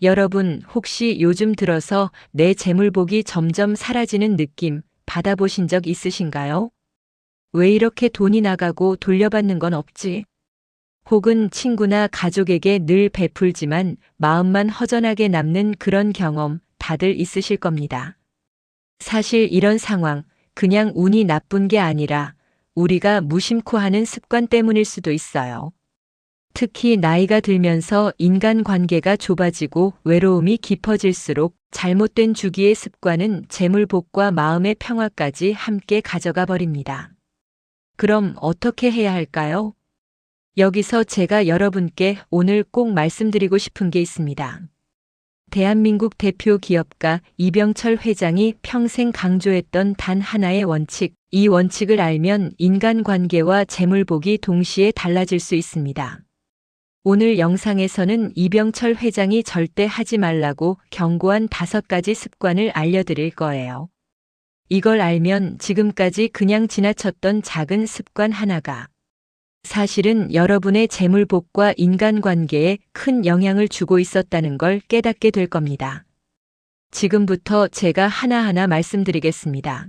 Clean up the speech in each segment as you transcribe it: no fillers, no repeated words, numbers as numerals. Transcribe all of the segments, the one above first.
여러분, 혹시 요즘 들어서 내 재물복이 점점 사라지는 느낌 받아보신 적 있으신가요? 왜 이렇게 돈이 나가고 돌려받는 건 없지? 혹은 친구나 가족에게 늘 베풀지만 마음만 허전하게 남는 그런 경험 다들 있으실 겁니다. 사실 이런 상황, 그냥 운이 나쁜 게 아니라 우리가 무심코 하는 습관 때문일 수도 있어요. 특히 나이가 들면서 인간관계가 좁아지고 외로움이 깊어질수록 잘못된 주기의 습관은 재물복과 마음의 평화까지 함께 가져가 버립니다. 그럼 어떻게 해야 할까요? 여기서 제가 여러분께 오늘 꼭 말씀드리고 싶은 게 있습니다. 대한민국 대표 기업가 이병철 회장이 평생 강조했던 단 하나의 원칙, 이 원칙을 알면 인간관계와 재물복이 동시에 달라질 수 있습니다. 오늘 영상에서는 이병철 회장이 절대 하지 말라고 경고한 5가지 습관을 알려드릴 거예요. 이걸 알면 지금까지 그냥 지나쳤던 작은 습관 하나가 사실은 여러분의 재물복과 인간관계에 큰 영향을 주고 있었다는 걸 깨닫게 될 겁니다. 지금부터 제가 하나하나 말씀드리겠습니다.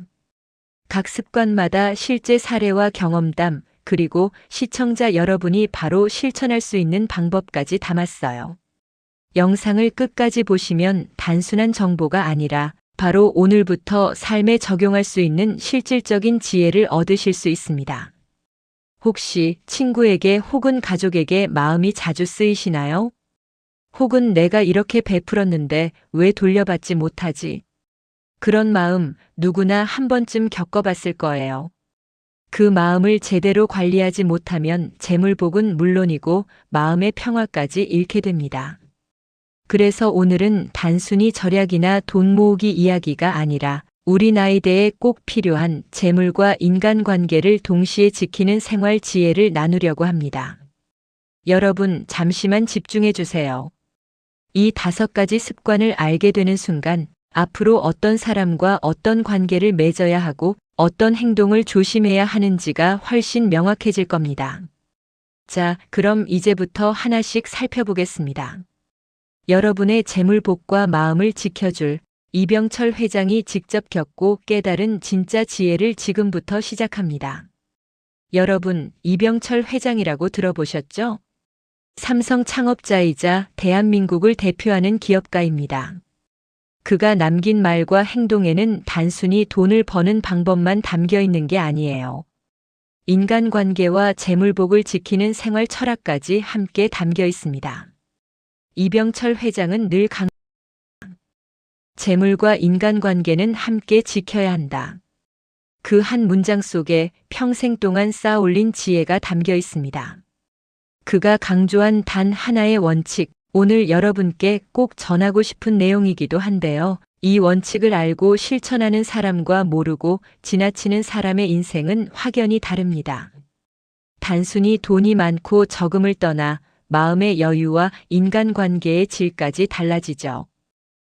각 습관마다 실제 사례와 경험담, 그리고 시청자 여러분이 바로 실천할 수 있는 방법까지 담았어요. 영상을 끝까지 보시면 단순한 정보가 아니라 바로 오늘부터 삶에 적용할 수 있는 실질적인 지혜를 얻으실 수 있습니다. 혹시 친구에게 혹은 가족에게 마음이 자주 쓰이시나요? 혹은 내가 이렇게 베풀었는데 왜 돌려받지 못하지? 그런 마음 누구나 한 번쯤 겪어봤을 거예요. 그 마음을 제대로 관리하지 못하면 재물복은 물론이고 마음의 평화까지 잃게 됩니다. 그래서 오늘은 단순히 절약이나 돈 모으기 이야기가 아니라 우리 나이대에 꼭 필요한 재물과 인간관계를 동시에 지키는 생활 지혜를 나누려고 합니다. 여러분, 잠시만 집중해 주세요. 이 5가지 습관을 알게 되는 순간 앞으로 어떤 사람과 어떤 관계를 맺어야 하고 어떤 행동을 조심해야 하는지가 훨씬 명확해질 겁니다. 자, 그럼 이제부터 하나씩 살펴보겠습니다. 여러분의 재물복과 마음을 지켜줄 이병철 회장이 직접 겪고 깨달은 진짜 지혜를 지금부터 시작합니다. 여러분, 이병철 회장이라고 들어보셨죠? 삼성 창업자이자 대한민국을 대표하는 기업가입니다. 그가 남긴 말과 행동에는 단순히 돈을 버는 방법만 담겨 있는 게 아니에요. 인간관계와 재물복을 지키는 생활 철학까지 함께 담겨 있습니다. 이병철 회장은 늘 재물과 인간관계는 함께 지켜야 한다. 그 한 문장 속에 평생 동안 쌓아 올린 지혜가 담겨 있습니다. 그가 강조한 단 하나의 원칙, 오늘 여러분께 꼭 전하고 싶은 내용이기도 한데요. 이 원칙을 알고 실천하는 사람과 모르고 지나치는 사람의 인생은 확연히 다릅니다. 단순히 돈이 많고 적음을 떠나 마음의 여유와 인간관계의 질까지 달라지죠.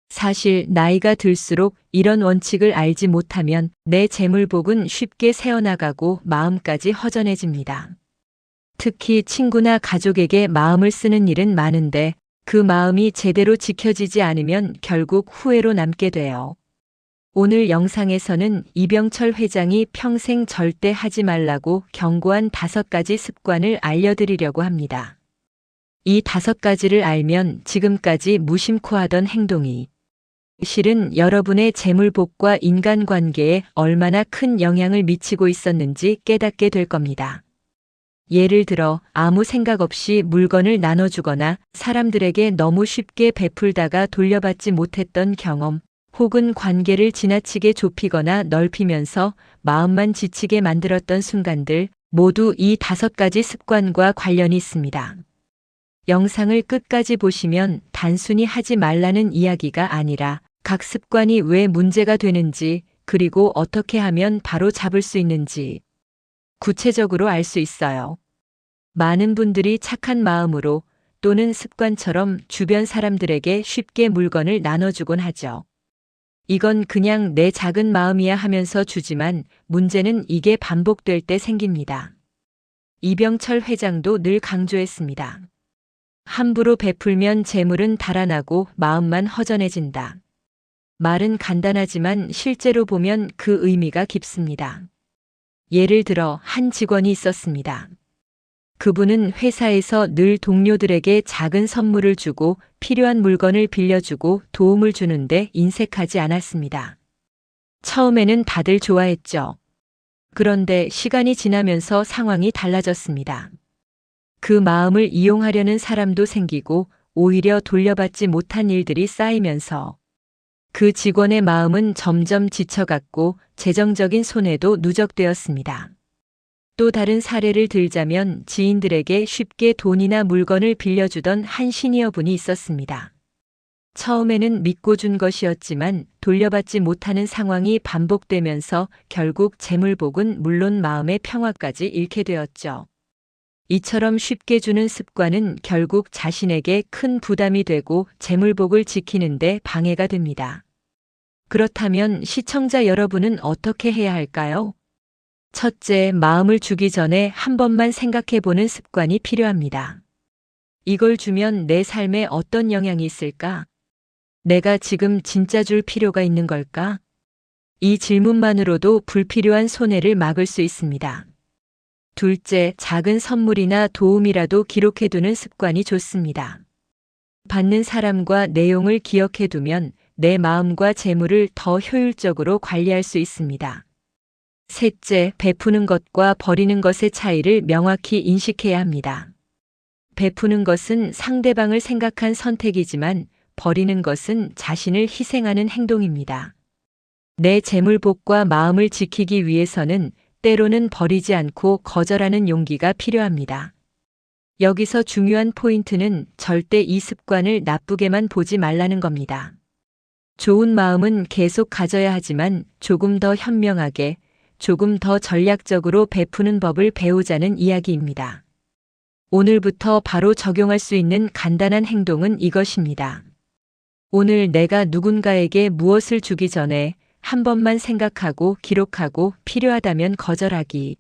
사실 나이가 들수록 이런 원칙을 알지 못하면 내 재물복은 쉽게 새어나가고 마음까지 허전해집니다. 특히 친구나 가족에게 마음을 쓰는 일은 많은데 그 마음이 제대로 지켜지지 않으면 결국 후회로 남게 돼요. 오늘 영상에서는 이병철 회장이 평생 절대 하지 말라고 경고한 5가지 습관을 알려드리려고 합니다. 이 5가지를 알면 지금까지 무심코 하던 행동이 실은 여러분의 재물복과 인간관계에 얼마나 큰 영향을 미치고 있었는지 깨닫게 될 겁니다. 예를 들어 아무 생각 없이 물건을 나눠주거나 사람들에게 너무 쉽게 베풀다가 돌려받지 못했던 경험, 혹은 관계를 지나치게 좁히거나 넓히면서 마음만 지치게 만들었던 순간들, 모두 이 5가지 습관과 관련이 있습니다. 영상을 끝까지 보시면 단순히 하지 말라는 이야기가 아니라 각 습관이 왜 문제가 되는지, 그리고 어떻게 하면 바로 잡을 수 있는지 구체적으로 알 수 있어요. 많은 분들이 착한 마음으로 또는 습관처럼 주변 사람들에게 쉽게 물건을 나눠주곤 하죠. 이건 그냥 내 작은 마음이야 하면서 주지만 문제는 이게 반복될 때 생깁니다. 이병철 회장도 늘 강조했습니다. 함부로 베풀면 재물은 달아나고 마음만 허전해진다. 말은 간단하지만 실제로 보면 그 의미가 깊습니다. 예를 들어 한 직원이 있었습니다. 그분은 회사에서 늘 동료들에게 작은 선물을 주고 필요한 물건을 빌려주고 도움을 주는데 인색하지 않았습니다. 처음에는 다들 좋아했죠. 그런데 시간이 지나면서 상황이 달라졌습니다. 그 마음을 이용하려는 사람도 생기고 오히려 돌려받지 못한 일들이 쌓이면서 그 직원의 마음은 점점 지쳐갔고 재정적인 손해도 누적되었습니다. 또 다른 사례를 들자면 지인들에게 쉽게 돈이나 물건을 빌려주던 한 시니어 분이 있었습니다. 처음에는 믿고 준 것이었지만 돌려받지 못하는 상황이 반복되면서 결국 재물복은 물론 마음의 평화까지 잃게 되었죠. 이처럼 쉽게 주는 습관은 결국 자신에게 큰 부담이 되고 재물복을 지키는데 방해가 됩니다. 그렇다면 시청자 여러분은 어떻게 해야 할까요? 첫째, 마음을 주기 전에 한 번만 생각해 보는 습관이 필요합니다. 이걸 주면 내 삶에 어떤 영향이 있을까? 내가 지금 진짜 줄 필요가 있는 걸까? 이 질문만으로도 불필요한 손해를 막을 수 있습니다. 둘째, 작은 선물이나 도움이라도 기록해 두는 습관이 좋습니다. 받는 사람과 내용을 기억해 두면 내 마음과 재물을 더 효율적으로 관리할 수 있습니다. 셋째, 베푸는 것과 버리는 것의 차이를 명확히 인식해야 합니다. 베푸는 것은 상대방을 생각한 선택이지만 버리는 것은 자신을 희생하는 행동입니다. 내 재물복과 마음을 지키기 위해서는 때로는 버리지 않고 거절하는 용기가 필요합니다. 여기서 중요한 포인트는 절대 이 습관을 나쁘게만 보지 말라는 겁니다. 좋은 마음은 계속 가져야 하지만 조금 더 현명하게, 조금 더 전략적으로 베푸는 법을 배우자는 이야기입니다. 오늘부터 바로 적용할 수 있는 간단한 행동은 이것입니다. 오늘 내가 누군가에게 무엇을 주기 전에 한 번만 생각하고 기록하고 필요하다면 거절하기.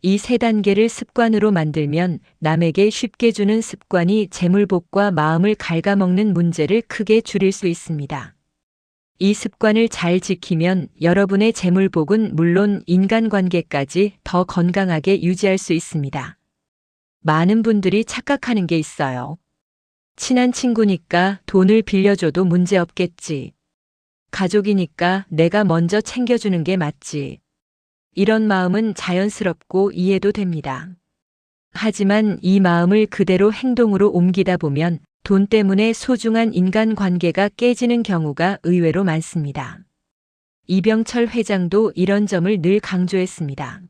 이 세 단계를 습관으로 만들면 남에게 쉽게 주는 습관이 재물복과 마음을 갉아먹는 문제를 크게 줄일 수 있습니다. 이 습관을 잘 지키면 여러분의 재물복은 물론 인간관계까지 더 건강하게 유지할 수 있습니다. 많은 분들이 착각하는 게 있어요. 친한 친구니까 돈을 빌려줘도 문제 없겠지. 가족이니까 내가 먼저 챙겨주는 게 맞지. 이런 마음은 자연스럽고 이해도 됩니다. 하지만 이 마음을 그대로 행동으로 옮기다 보면 돈 때문에 소중한 인간관계가 깨지는 경우가 의외로 많습니다. 이병철 회장도 이런 점을 늘 강조했습니다.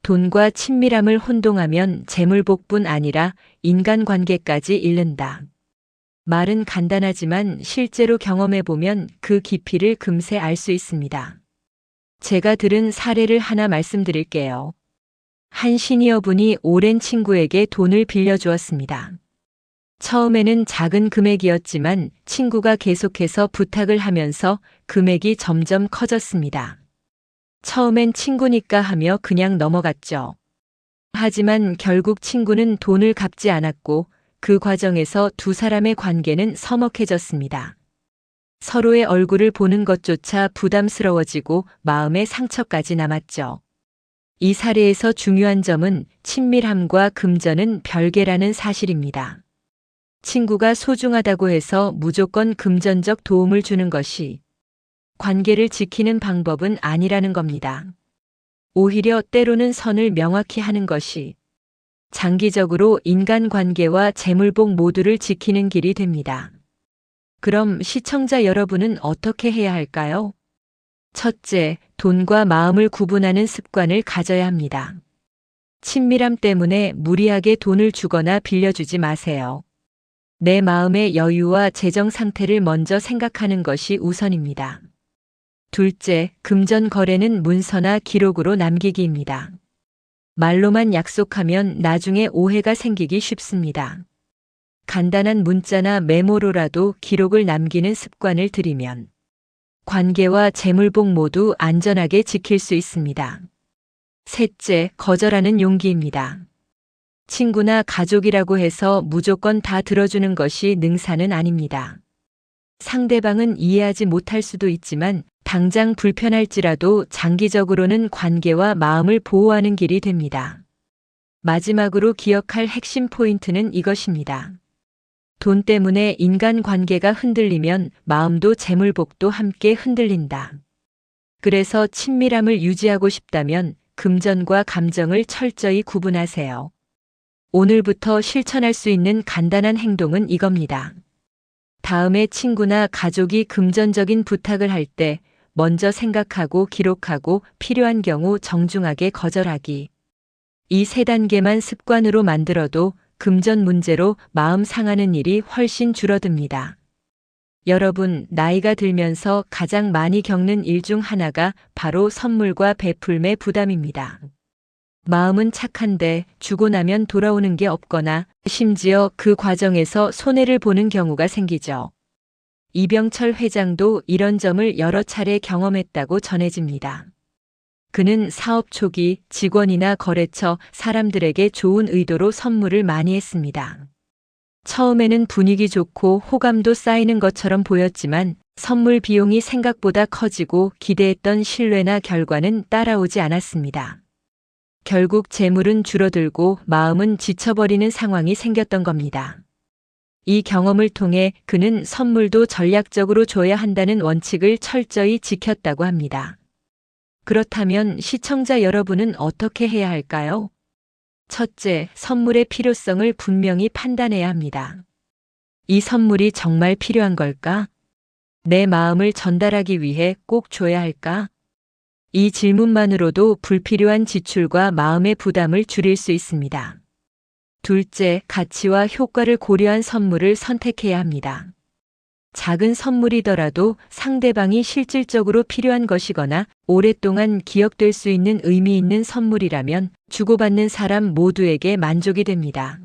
돈과 친밀함을 혼동하면 재물복뿐 아니라 인간관계까지 잃는다. 말은 간단하지만 실제로 경험해보면 그 깊이를 금세 알 수 있습니다. 제가 들은 사례를 하나 말씀드릴게요. 한 시니어 분이 오랜 친구에게 돈을 빌려주었습니다. 처음에는 작은 금액이었지만 친구가 계속해서 부탁을 하면서 금액이 점점 커졌습니다. 처음엔 친구니까 하며 그냥 넘어갔죠. 하지만 결국 친구는 돈을 갚지 않았고 그 과정에서 두 사람의 관계는 서먹해졌습니다. 서로의 얼굴을 보는 것조차 부담스러워지고 마음의 상처까지 남았죠. 이 사례에서 중요한 점은 친밀함과 금전은 별개라는 사실입니다. 친구가 소중하다고 해서 무조건 금전적 도움을 주는 것이 관계를 지키는 방법은 아니라는 겁니다. 오히려 때로는 선을 명확히 하는 것이 장기적으로 인간관계와 재물복 모두를 지키는 길이 됩니다. 그럼 시청자 여러분은 어떻게 해야 할까요? 첫째, 돈과 마음을 구분하는 습관을 가져야 합니다. 친밀함 때문에 무리하게 돈을 주거나 빌려주지 마세요. 내 마음의 여유와 재정 상태를 먼저 생각하는 것이 우선입니다. 둘째, 금전 거래는 문서나 기록으로 남기기입니다. 말로만 약속하면 나중에 오해가 생기기 쉽습니다. 간단한 문자나 메모로라도 기록을 남기는 습관을 들이면 관계와 재물복 모두 안전하게 지킬 수 있습니다. 셋째, 거절하는 용기입니다. 친구나 가족이라고 해서 무조건 다 들어주는 것이 능사는 아닙니다. 상대방은 이해하지 못할 수도 있지만 당장 불편할지라도 장기적으로는 관계와 마음을 보호하는 길이 됩니다. 마지막으로 기억할 핵심 포인트는 이것입니다. 돈 때문에 인간관계가 흔들리면 마음도 재물복도 함께 흔들린다. 그래서 친밀함을 유지하고 싶다면 금전과 감정을 철저히 구분하세요. 오늘부터 실천할 수 있는 간단한 행동은 이겁니다. 다음에 친구나 가족이 금전적인 부탁을 할 때 먼저 생각하고 기록하고 필요한 경우 정중하게 거절하기. 이 세 단계만 습관으로 만들어도 금전 문제로 마음 상하는 일이 훨씬 줄어듭니다. 여러분, 나이가 들면서 가장 많이 겪는 일 중 하나가 바로 선물과 베풀매 부담입니다. 마음은 착한데 주고 나면 돌아오는 게 없거나 심지어 그 과정에서 손해를 보는 경우가 생기죠. 이병철 회장도 이런 점을 여러 차례 경험했다고 전해집니다. 그는 사업 초기 직원이나 거래처 사람들에게 좋은 의도로 선물을 많이 했습니다. 처음에는 분위기 좋고 호감도 쌓이는 것처럼 보였지만 선물 비용이 생각보다 커지고 기대했던 신뢰나 결과는 따라오지 않았습니다. 결국 재물은 줄어들고 마음은 지쳐버리는 상황이 생겼던 겁니다. 이 경험을 통해 그는 선물도 전략적으로 줘야 한다는 원칙을 철저히 지켰다고 합니다. 그렇다면 시청자 여러분은 어떻게 해야 할까요? 첫째, 선물의 필요성을 분명히 판단해야 합니다. 이 선물이 정말 필요한 걸까? 내 마음을 전달하기 위해 꼭 줘야 할까? 이 질문만으로도 불필요한 지출과 마음의 부담을 줄일 수 있습니다. 둘째, 가치와 효과를 고려한 선물을 선택해야 합니다. 작은 선물이더라도 상대방이 실질적으로 필요한 것이거나 오랫동안 기억될 수 있는 의미 있는 선물이라면 주고받는 사람 모두에게 만족이 됩니다.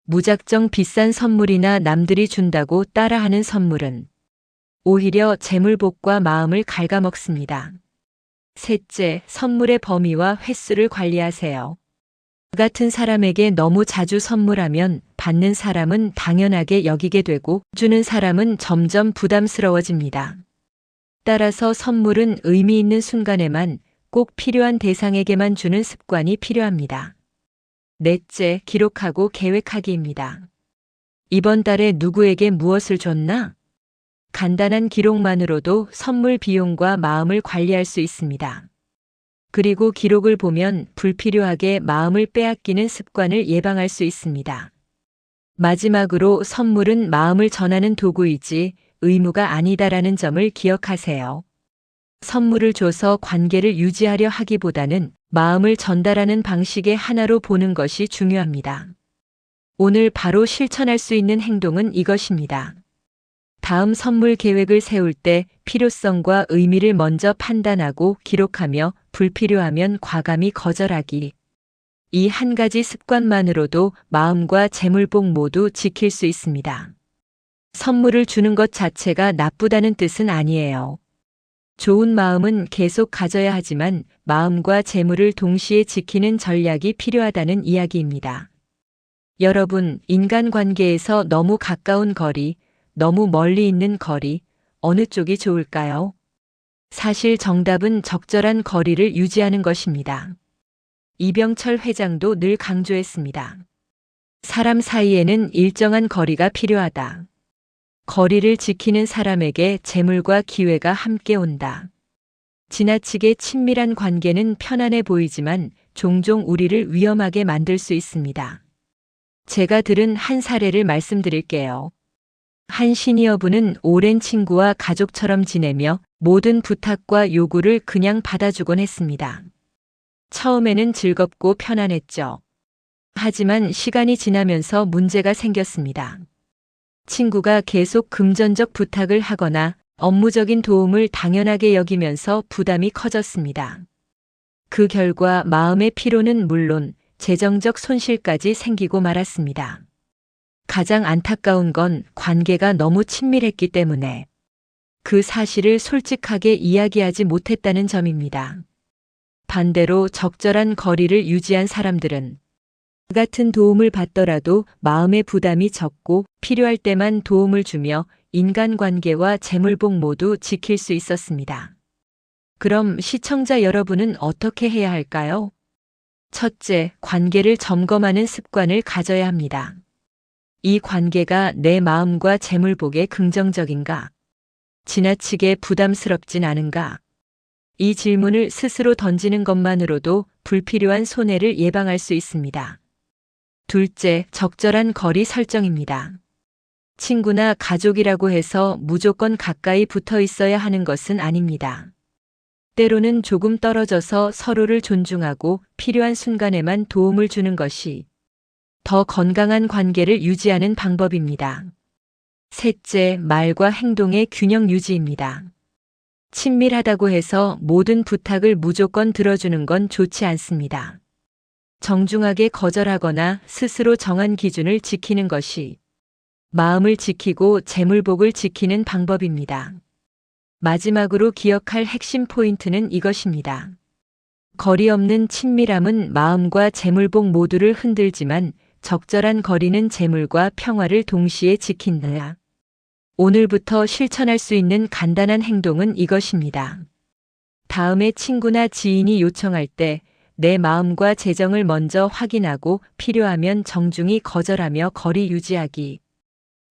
무작정 비싼 선물이나 남들이 준다고 따라하는 선물은 오히려 재물복과 마음을 갉아먹습니다. 셋째, 선물의 범위와 횟수를 관리하세요. 같은 사람에게 너무 자주 선물하면 받는 사람은 당연하게 여기게 되고 주는 사람은 점점 부담스러워집니다. 따라서 선물은 의미 있는 순간에만 꼭 필요한 대상에게만 주는 습관이 필요합니다. 넷째, 기록하고 계획하기입니다. 이번 달에 누구에게 무엇을 줬나? 간단한 기록만으로도 선물 비용과 마음을 관리할 수 있습니다. 그리고 기록을 보면 불필요하게 마음을 빼앗기는 습관을 예방할 수 있습니다. 마지막으로 선물은 마음을 전하는 도구이지 의무가 아니다라는 점을 기억하세요. 선물을 줘서 관계를 유지하려 하기보다는 마음을 전달하는 방식의 하나로 보는 것이 중요합니다. 오늘 바로 실천할 수 있는 행동은 이것입니다. 다음 선물 계획을 세울 때 필요성과 의미를 먼저 판단하고 기록하며 불필요하면 과감히 거절하기. 이 한 가지 습관만으로도 마음과 재물복 모두 지킬 수 있습니다. 선물을 주는 것 자체가 나쁘다는 뜻은 아니에요. 좋은 마음은 계속 가져야 하지만 마음과 재물을 동시에 지키는 전략이 필요하다는 이야기입니다. 여러분, 인간관계에서 너무 가까운 거리, 너무 멀리 있는 거리, 어느 쪽이 좋을까요? 사실 정답은 적절한 거리를 유지하는 것입니다. 이병철 회장도 늘 강조했습니다. 사람 사이에는 일정한 거리가 필요하다. 거리를 지키는 사람에게 재물과 기회가 함께 온다. 지나치게 친밀한 관계는 편안해 보이지만 종종 우리를 위험하게 만들 수 있습니다. 제가 들은 한 사례를 말씀드릴게요. 한 시니어분은 오랜 친구와 가족처럼 지내며 모든 부탁과 요구를 그냥 받아주곤 했습니다. 처음에는 즐겁고 편안했죠. 하지만 시간이 지나면서 문제가 생겼습니다. 친구가 계속 금전적 부탁을 하거나 업무적인 도움을 당연하게 여기면서 부담이 커졌습니다. 그 결과 마음의 피로는 물론 재정적 손실까지 생기고 말았습니다. 가장 안타까운 건 관계가 너무 친밀했기 때문에 그 사실을 솔직하게 이야기하지 못했다는 점입니다. 반대로 적절한 거리를 유지한 사람들은 같은 도움을 받더라도 마음의 부담이 적고 필요할 때만 도움을 주며 인간관계와 재물복 모두 지킬 수 있었습니다. 그럼 시청자 여러분은 어떻게 해야 할까요? 첫째, 관계를 점검하는 습관을 가져야 합니다. 이 관계가 내 마음과 재물복에 긍정적인가? 지나치게 부담스럽진 않은가? 이 질문을 스스로 던지는 것만으로도 불필요한 손해를 예방할 수 있습니다. 둘째, 적절한 거리 설정입니다. 친구나 가족이라고 해서 무조건 가까이 붙어 있어야 하는 것은 아닙니다. 때로는 조금 떨어져서 서로를 존중하고 필요한 순간에만 도움을 주는 것이 더 건강한 관계를 유지하는 방법입니다. 셋째, 말과 행동의 균형 유지입니다. 친밀하다고 해서 모든 부탁을 무조건 들어주는 건 좋지 않습니다. 정중하게 거절하거나 스스로 정한 기준을 지키는 것이 마음을 지키고 재물복을 지키는 방법입니다. 마지막으로 기억할 핵심 포인트는 이것입니다. 거리 없는 친밀함은 마음과 재물복 모두를 흔들지만 적절한 거리는 재물과 평화를 동시에 지킨다. 오늘부터 실천할 수 있는 간단한 행동은 이것입니다. 다음에 친구나 지인이 요청할 때 내 마음과 재정을 먼저 확인하고 필요하면 정중히 거절하며 거리 유지하기.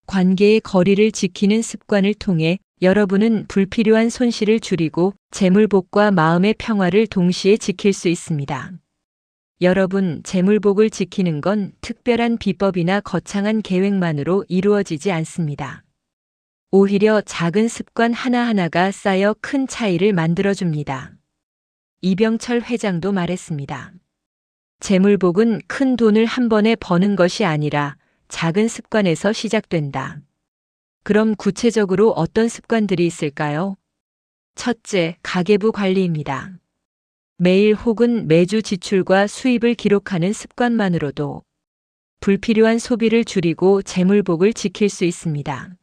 관계의 거리를 지키는 습관을 통해 여러분은 불필요한 손실을 줄이고 재물복과 마음의 평화를 동시에 지킬 수 있습니다. 여러분, 재물복을 지키는 건 특별한 비법이나 거창한 계획만으로 이루어지지 않습니다. 오히려 작은 습관 하나하나가 쌓여 큰 차이를 만들어줍니다. 이병철 회장도 말했습니다. 재물복은 큰 돈을 한 번에 버는 것이 아니라 작은 습관에서 시작된다. 그럼 구체적으로 어떤 습관들이 있을까요? 첫째, 가계부 관리입니다. 매일 혹은 매주 지출과 수입을 기록하는 습관만으로도 불필요한 소비를 줄이고 재물복을 지킬 수 있습니다.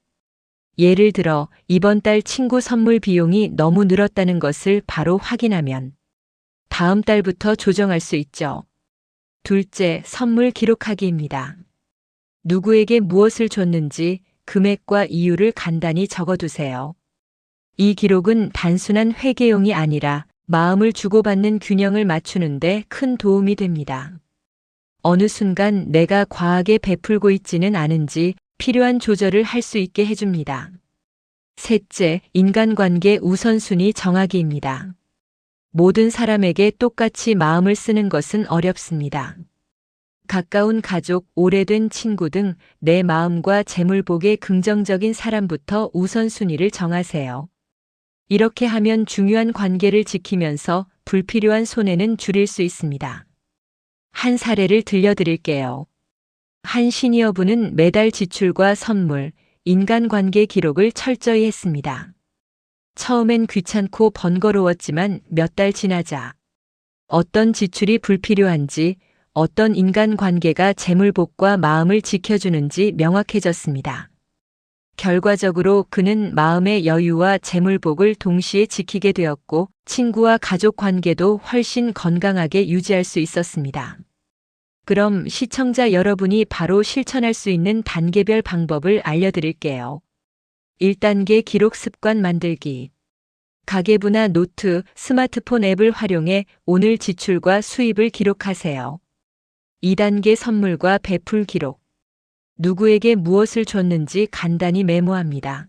예를 들어 이번 달 친구 선물 비용이 너무 늘었다는 것을 바로 확인하면 다음 달부터 조정할 수 있죠. 둘째, 선물 기록하기입니다. 누구에게 무엇을 줬는지 금액과 이유를 간단히 적어두세요. 이 기록은 단순한 회계용이 아니라 마음을 주고받는 균형을 맞추는데 큰 도움이 됩니다. 어느 순간 내가 과하게 베풀고 있지는 않은지 필요한 조절을 할 수 있게 해줍니다. 셋째, 인간관계 우선순위 정하기입니다. 모든 사람에게 똑같이 마음을 쓰는 것은 어렵습니다. 가까운 가족, 오래된 친구 등 내 마음과 재물복에 긍정적인 사람부터 우선순위를 정하세요. 이렇게 하면 중요한 관계를 지키면서 불필요한 손해는 줄일 수 있습니다. 한 사례를 들려드릴게요. 한 시니어분은 매달 지출과 선물, 인간관계 기록을 철저히 했습니다. 처음엔 귀찮고 번거로웠지만 몇 달 지나자 어떤 지출이 불필요한지, 어떤 인간관계가 재물복과 마음을 지켜주는지 명확해졌습니다. 결과적으로 그는 마음의 여유와 재물복을 동시에 지키게 되었고 친구와 가족 관계도 훨씬 건강하게 유지할 수 있었습니다. 그럼 시청자 여러분이 바로 실천할 수 있는 단계별 방법을 알려드릴게요. 1단계 기록 습관 만들기. 가계부나 노트, 스마트폰 앱을 활용해 오늘 지출과 수입을 기록하세요. 2단계 선물과 베풀 기록. 누구에게 무엇을 줬는지 간단히 메모합니다.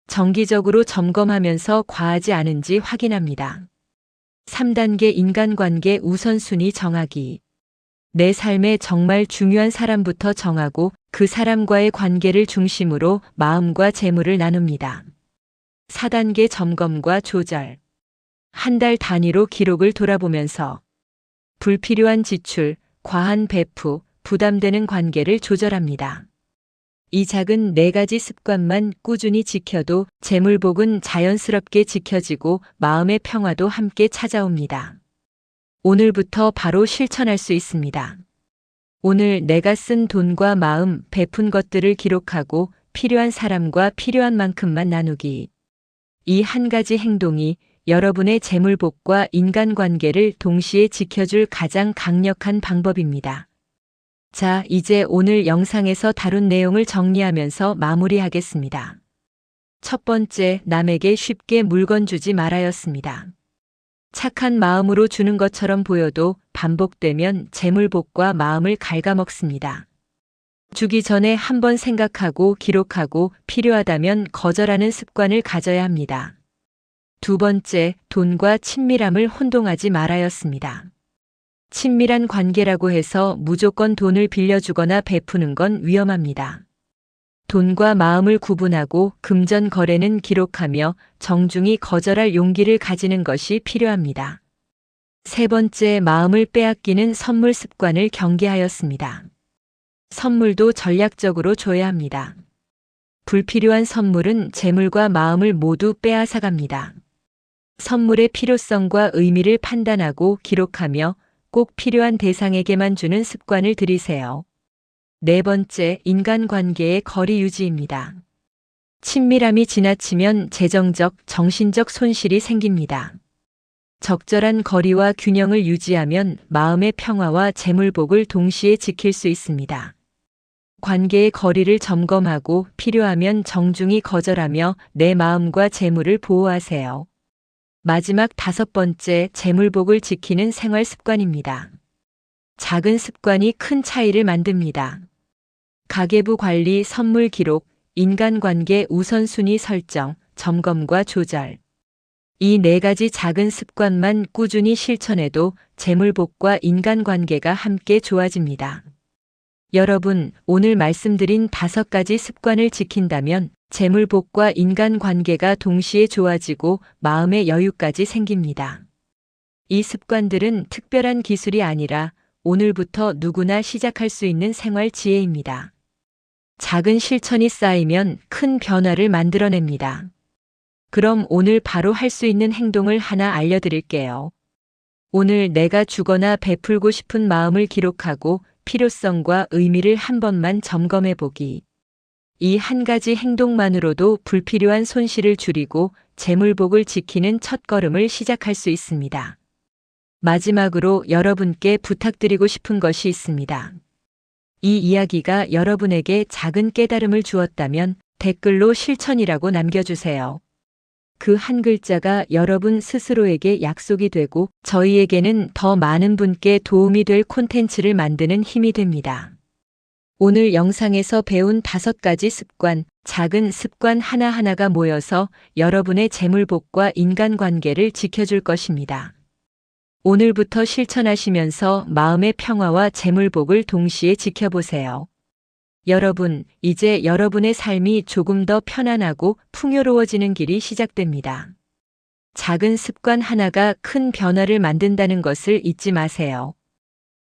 정기적으로 점검하면서 과하지 않은지 확인합니다. 3단계 인간관계 우선순위 정하기. 내 삶에 정말 중요한 사람부터 정하고 그 사람과의 관계를 중심으로 마음과 재물을 나눕니다. 4단계 점검과 조절. 한 달 단위로 기록을 돌아보면서 불필요한 지출, 과한 배프, 부담되는 관계를 조절합니다. 이 작은 4가지 습관만 꾸준히 지켜도 재물복은 자연스럽게 지켜지고 마음의 평화도 함께 찾아옵니다. 오늘부터 바로 실천할 수 있습니다. 오늘 내가 쓴 돈과 마음, 베푼 것들을 기록하고 필요한 사람과 필요한 만큼만 나누기. 이 한 가지 행동이 여러분의 재물복과 인간관계를 동시에 지켜줄 가장 강력한 방법입니다. 자, 이제 오늘 영상에서 다룬 내용을 정리하면서 마무리하겠습니다. 첫 번째, 남에게 쉽게 물건 주지 말아였습니다. 착한 마음으로 주는 것처럼 보여도 반복되면 재물복과 마음을 갉아먹습니다. 주기 전에 한번 생각하고 기록하고 필요하다면 거절하는 습관을 가져야 합니다. 두 번째, 돈과 친밀함을 혼동하지 말아였습니다. 친밀한 관계라고 해서 무조건 돈을 빌려주거나 베푸는 건 위험합니다. 돈과 마음을 구분하고 금전 거래는 기록하며 정중히 거절할 용기를 가지는 것이 필요합니다. 세 번째, 마음을 빼앗기는 선물 습관을 경계하였습니다. 선물도 전략적으로 줘야 합니다. 불필요한 선물은 재물과 마음을 모두 빼앗아갑니다. 선물의 필요성과 의미를 판단하고 기록하며 꼭 필요한 대상에게만 주는 습관을 들이세요. 네 번째, 인간관계의 거리 유지입니다. 친밀함이 지나치면 재정적, 정신적 손실이 생깁니다. 적절한 거리와 균형을 유지하면 마음의 평화와 재물복을 동시에 지킬 수 있습니다. 관계의 거리를 점검하고 필요하면 정중히 거절하며 내 마음과 재물을 보호하세요. 마지막 다섯 번째, 재물복을 지키는 생활 습관입니다. 작은 습관이 큰 차이를 만듭니다. 가계부 관리, 선물 기록, 인간관계 우선순위 설정, 점검과 조절. 이 네 가지 작은 습관만 꾸준히 실천해도 재물복과 인간관계가 함께 좋아집니다. 여러분, 오늘 말씀드린 5가지 습관을 지킨다면 재물복과 인간관계가 동시에 좋아지고 마음의 여유까지 생깁니다. 이 습관들은 특별한 기술이 아니라 오늘부터 누구나 시작할 수 있는 생활 지혜입니다. 작은 실천이 쌓이면 큰 변화를 만들어냅니다. 그럼 오늘 바로 할 수 있는 행동을 하나 알려드릴게요. 오늘 내가 주거나 베풀고 싶은 마음을 기록하고 필요성과 의미를 한 번만 점검해 보기. 이 한 가지 행동만으로도 불필요한 손실을 줄이고 재물복을 지키는 첫걸음을 시작할 수 있습니다. 마지막으로 여러분께 부탁드리고 싶은 것이 있습니다. 이 이야기가 여러분에게 작은 깨달음을 주었다면 댓글로 실천이라고 남겨주세요. 그 한 글자가 여러분 스스로에게 약속이 되고 저희에게는 더 많은 분께 도움이 될 콘텐츠를 만드는 힘이 됩니다. 오늘 영상에서 배운 5가지 습관, 작은 습관 하나하나가 모여서 여러분의 재물복과 인간관계를 지켜줄 것입니다. 오늘부터 실천하시면서 마음의 평화와 재물복을 동시에 지켜보세요. 여러분, 이제 여러분의 삶이 조금 더 편안하고 풍요로워지는 길이 시작됩니다. 작은 습관 하나가 큰 변화를 만든다는 것을 잊지 마세요.